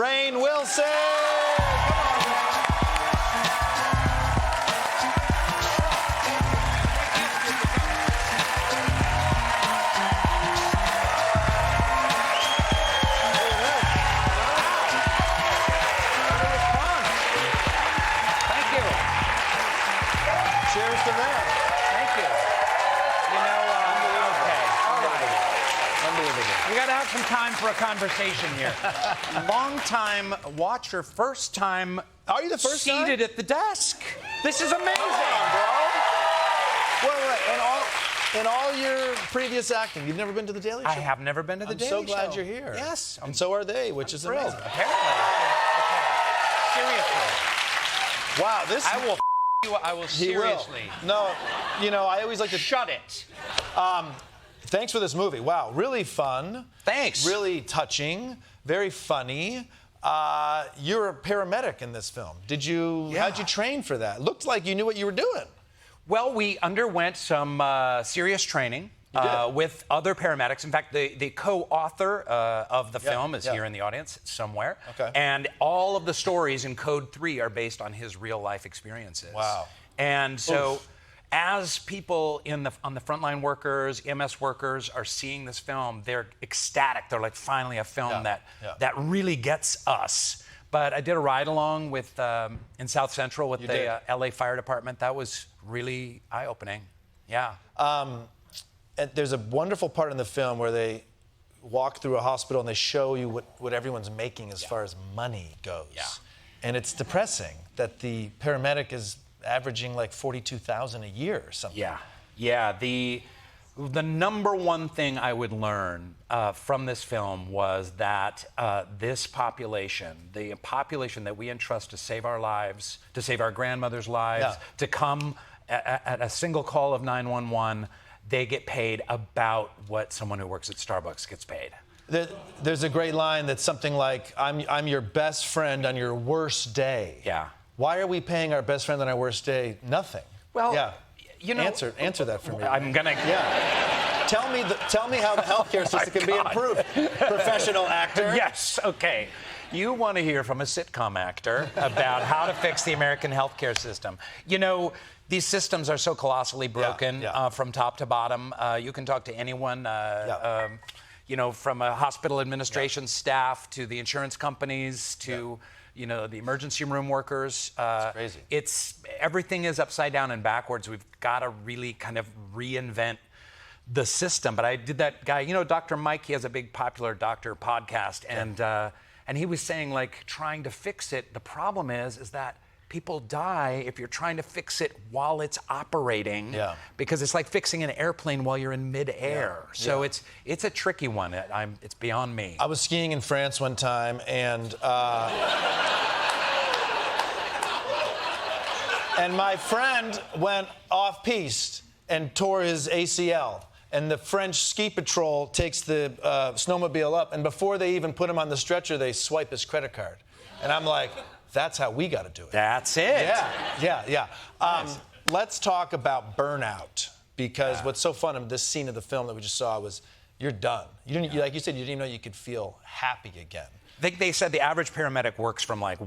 Rainn Wilson. Come on, Rainn. Cheers to that. Thank you. You know, okay. All right. Unbelievable. We got to have some time for a conversation here. Long-time watcher, first time. Are you the first time? Seated at the desk. This is amazing, Wait. In all your previous acting, you've never been to the Daily Show? I have never been to the Daily Show. I'm so glad you're here. Yes. And so are they, which is amazing. Apparently. Okay. Seriously. Wow, this... I will seriously. No, you know, I always like to... Shut it. Thanks for this movie. Wow, really fun. Thanks. Really touching. Very funny. You're a paramedic in this film. How'd you train for that? Looked like you knew what you were doing. Well, we underwent some serious training with other paramedics. In fact, the co-author of the film is here in the audience somewhere. Okay. And all of the stories in Code 3 are based on his real-life experiences. Wow. And so as people on the frontline workers, EMS workers are seeing this film, they're ecstatic. They're like, finally a film that really gets us. But I did a ride-along with in South Central with the LA Fire Department. That was really eye-opening. Yeah. And there's a wonderful part in the film where they walk through a hospital and they show you what everyone's making as far as money goes. Yeah. And it's depressing that the paramedic is averaging like $42,000 a year or something. Yeah. Yeah. The number one thing I would learn from this film was that this population, the population that we entrust to save our lives, to save our grandmother's lives, to come at a single call of 911, they get paid about what someone who works at Starbucks gets paid. There's a great line that's something like, I'm your best friend on your worst day. Yeah. Why are we paying our best friend on our worst day nothing? Well, you know... Answer that for me. I'm gonna... Yeah. Tell me how the healthcare system can be improved, professional actor. Yes, okay. You want to hear from a sitcom actor about how to fix the American healthcare system. You know, these systems are so colossally broken from top to bottom. You can talk to anyone, you know, from a hospital administration staff to the insurance companies to, you know, the emergency room workers. It's crazy. Everything is upside down and backwards. We've got to really kind of reinvent the system. But I did that guy, you know, Dr. Mike, he has a big popular doctor podcast, and he was saying, like, trying to fix it, the problem is that people die if you're trying to fix it while it's operating, because it's like fixing an airplane while you're in midair. So it's a tricky one. It's beyond me. I was skiing in France one time, and and my friend went off-piste and tore his ACL. And the French ski patrol takes the snowmobile up, and before they even put him on the stretcher, they swipe his credit card. And I'm like, that's how we got to do it. That's it. Yeah. Let's talk about Burnout, because what's so fun in this scene of the film that we just saw was you're done. You didn't, like you said, you didn't even know you could feel happy again. I think they said the average paramedic works from like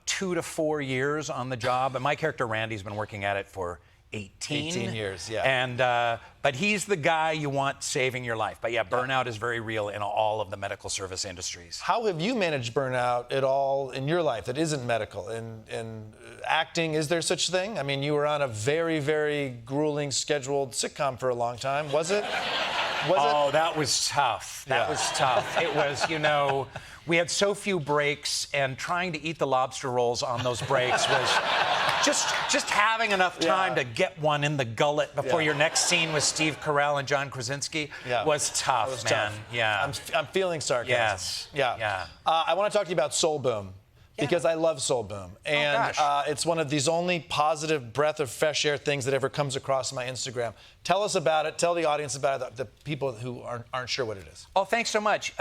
2 to 4 years on the job, and my character Randy's been working at it for 18 years, And but he's the guy you want saving your life. But burnout is very real in all of the medical service industries. How have you managed burnout at all in your life that isn't medical? In acting, is there such thing? I mean, you were on a very, very grueling scheduled sitcom for a long time. Was it? That was tough. That was tough. It was, you know, we had so few breaks, and trying to eat the lobster rolls on those breaks was just having enough time to get one in the gullet before your next scene with Steve Carell and John Krasinski was tough, man. Tough. Yeah. I'm feeling sarcasm. Yes. Yeah. I want to talk to you about Soul Boom. Because I love Soul Boom. And it's one of these only positive breath of fresh air things that ever comes across my Instagram. Tell us about it. Tell the audience about it, the people who aren't sure what it is. Oh, thanks so much.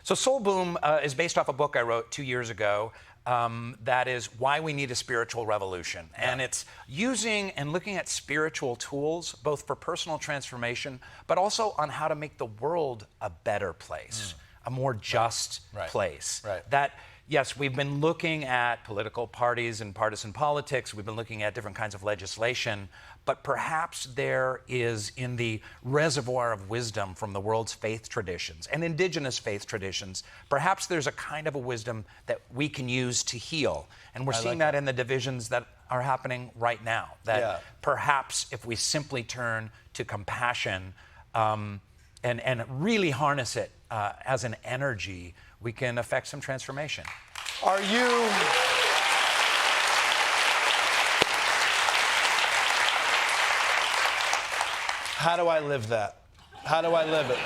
So Soul Boom is based off a book I wrote 2 years ago. That is Why We Need a Spiritual Revolution. And it's using and looking at spiritual tools, both for personal transformation, but also on how to make the world a better place, a more just place. That yes, we've been looking at political parties and partisan politics. We've been looking at different kinds of legislation. But perhaps there is, in the reservoir of wisdom from the world's faith traditions and indigenous faith traditions, perhaps there's a kind of a wisdom that we can use to heal. And we're seeing that in the divisions that are happening right now. That perhaps if we simply turn to compassion and really harness it as an energy, we can affect some transformation. Are you... How do I live that? How do I live it?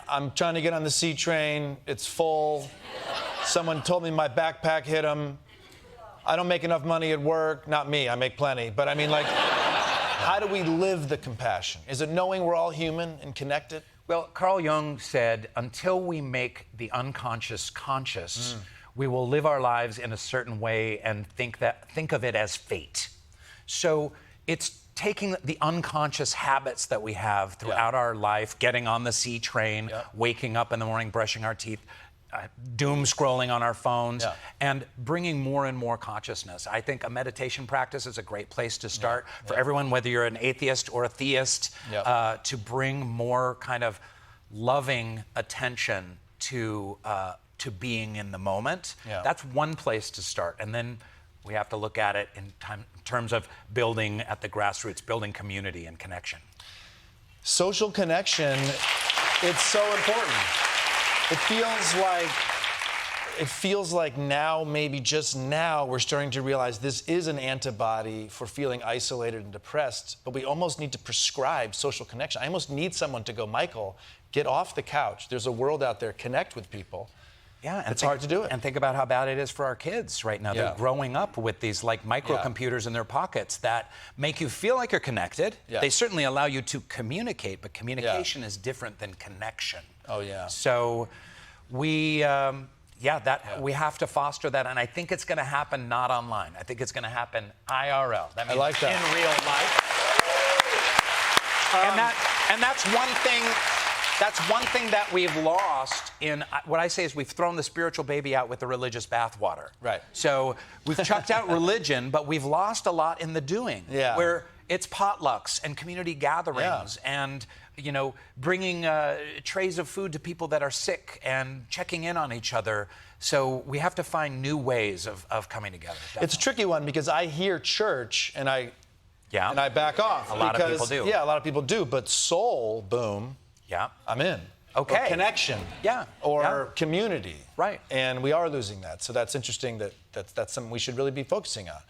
I'm trying to get on the C train. It's full. Someone told me my backpack hit them. I don't make enough money at work. Not me, I make plenty. But I mean, like, how do we live the compassion? Is it knowing we're all human and connected? Well, Carl Jung said, until we make the unconscious conscious, we will live our lives in a certain way and think of it as fate. So it's taking the unconscious habits that we have throughout our life, getting on the C train, waking up in the morning, brushing our teeth, doom scrolling on our phones, and bringing more and more consciousness. I think a meditation practice is a great place to start for everyone, whether you're an atheist or a theist, to bring more kind of loving attention to being in the moment. That's one place to start. And then we have to look at it in terms of building at the grassroots, building community and connection. Social connection, it's so important. It feels like now, maybe just now, we're starting to realize this is an antibody for feeling isolated and depressed, but we almost need to prescribe social connection. I almost need someone to go, Michael, get off the couch. There's a world out there, connect with people. Yeah, and it's hard to do it. And think about how bad it is for our kids right now. They're growing up with these like microcomputers in their pockets that make you feel like you're connected. They certainly allow you to communicate, but communication is different than connection. Oh, yeah. So we, we have to foster that, and I think it's going to happen not online. I think it's going to happen IRL. That means I like that. in real life. And that's one thing. That's one thing that we've lost in what I say is we've thrown the spiritual baby out with the religious bathwater. Right. So we've chucked out religion, but we've lost a lot in the doing. Where it's potlucks and community gatherings and, you know, bringing trays of food to people that are sick and checking in on each other. So we have to find new ways of coming together. Definitely. It's a tricky one because I hear church and I back off. A lot of people do. Yeah, a lot of people do. But soul, boom. Yeah. I'm in. Okay. Or connection. Yeah. Or community. Right. And we are losing that. So that's interesting that's something we should really be focusing on.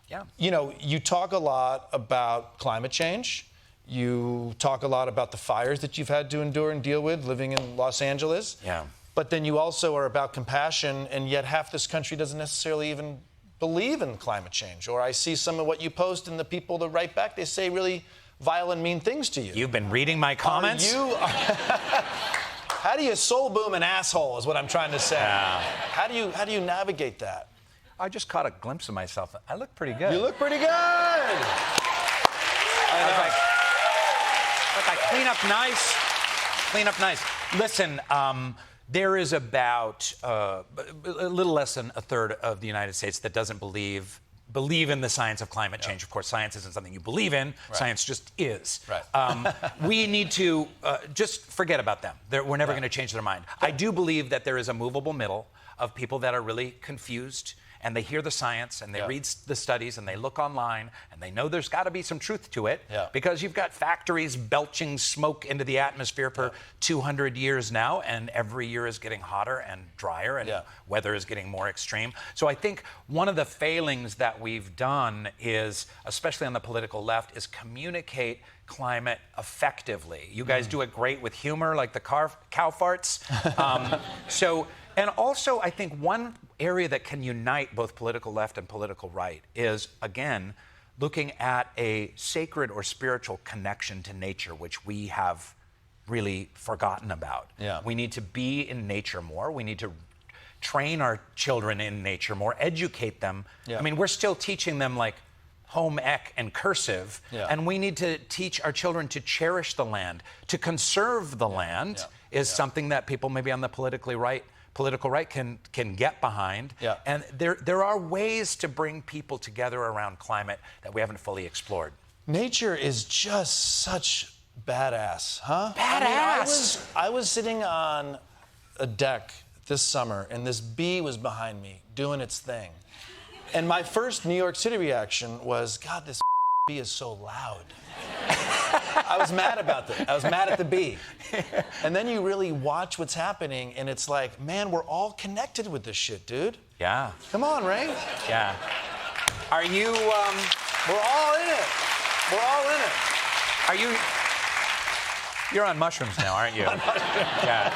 Yeah. You know, you talk a lot about climate change. You talk a lot about the fires that you've had to endure and deal with living in Los Angeles. Yeah. But then you also are about compassion, and yet half this country doesn't necessarily even believe in climate change. Or I see some of what you post and the people that write back, they say really violent, mean things to you. You've been reading my comments? How do you soul boom an asshole is what I'm trying to say. Yeah. How do you navigate that? I just caught a glimpse of myself. I look pretty good. You look pretty good. I clean up nice. Clean up nice. Listen, there is about a little less than a third of the United States that doesn't believe in the science of climate change. Of course, science isn't something you believe in. Science just is. We need to just forget about them. We're never going to change their mind. I do believe that there is a movable middle of people that are really confused, and they hear the science, and they read the studies, and they look online, and they know there's got to be some truth to it, because you've got factories belching smoke into the atmosphere for 200 years now, and every year is getting hotter and drier, and weather is getting more extreme. So I think one of the failings that we've done is, especially on the political left, is communicate climate effectively. You guys do it great with humor, like the cow farts. And also, I think one area that can unite both political left and political right is, again, looking at a sacred or spiritual connection to nature, which we have really forgotten about. We need to be in nature more. We need to train our children in nature more, educate them. I mean, we're still teaching them like home ec and cursive, and we need to teach our children to cherish the land, to conserve the land is something that people maybe on the politically right political right can get behind. Yeah. And there are ways to bring people together around climate that we haven't fully explored. Nature is just such badass, huh? Badass. I was sitting on a deck this summer, and this bee was behind me doing its thing. And my first New York City reaction was, God, this bee is so loud. I was mad about that. I was mad at the bee. And then you really watch what's happening, and it's like, man, we're all connected with this shit, dude. Yeah. Come on, Rainn. Yeah. Are you, We're all in it. We're all in it. are you, you're on mushrooms now, aren't you? Yeah.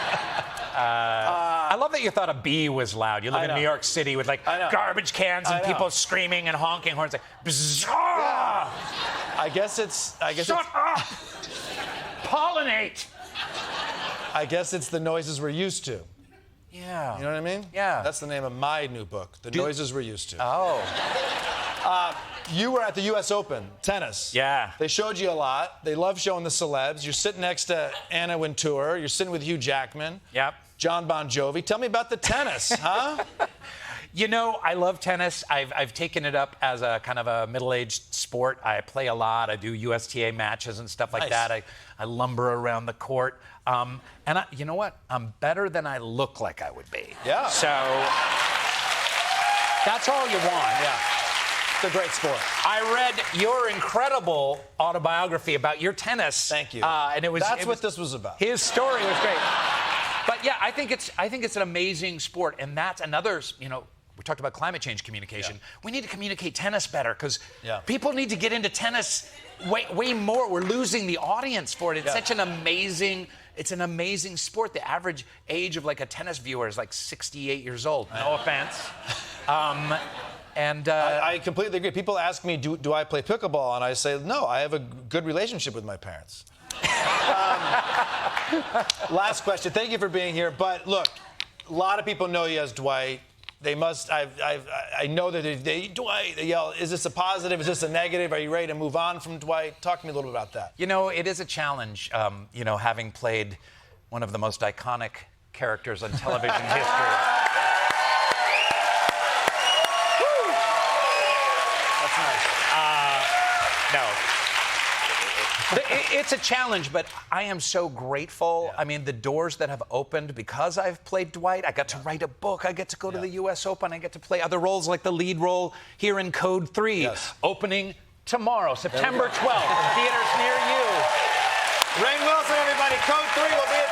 I love that you thought a bee was loud. You live in New York City with like garbage cans and people screaming and honking horns like, bzzz, Yeah. I guess it's shut up! Pollinate! I guess it's the noises we're used to. Yeah. You know what I mean? Yeah. That's the name of my new book, The Noises We're Used to. Oh. You were at the U.S. Open, tennis. Yeah. They showed you a lot. They love showing the celebs. You're sitting next to Anna Wintour. You're sitting with Hugh Jackman. Yep. John Bon Jovi. Tell me about the tennis, huh? You know, I love tennis. I've taken it up as a kind of a middle-aged sport. I play a lot. I do USTA matches and stuff like Nice. that. I lumber around the court. And you know what? I'm better than I look like I would be. Yeah. So that's all you want. Yeah. It's a great sport. I read your incredible autobiography about your tennis. Thank you. And That's what this was about. His story was great. But yeah, I think it's an amazing sport, and that's another. You know, we talked about climate change communication. Yeah. We need to communicate tennis better because Yeah. people need to get into tennis way more. We're losing the audience for it. It's such an amazing. It's an amazing sport. The average age of like a tennis viewer is like 68 years old. No offense. I completely agree. People ask me, do I play pickleball? And I say, no, I have a good relationship with my parents. Last question. Thank you for being here. But look, a lot of people know you as Dwight. They must. I know that Dwight. They yell. Is this a positive? Is this a negative? Are you ready to move on from Dwight? Talk to me a little bit about that. You know, it is a challenge. You know, having played one of the most iconic characters on television history. That's nice. No. It's a challenge, but I am so grateful. Yeah. I mean, the doors that have opened because I've played Dwight. I got to write a book. I get to go to the U.S. Open. I get to play other roles like the lead role here in Code 3. Yes. Opening tomorrow, September 12th, in theaters near you. Rainn Wilson, everybody. Code 3 will be at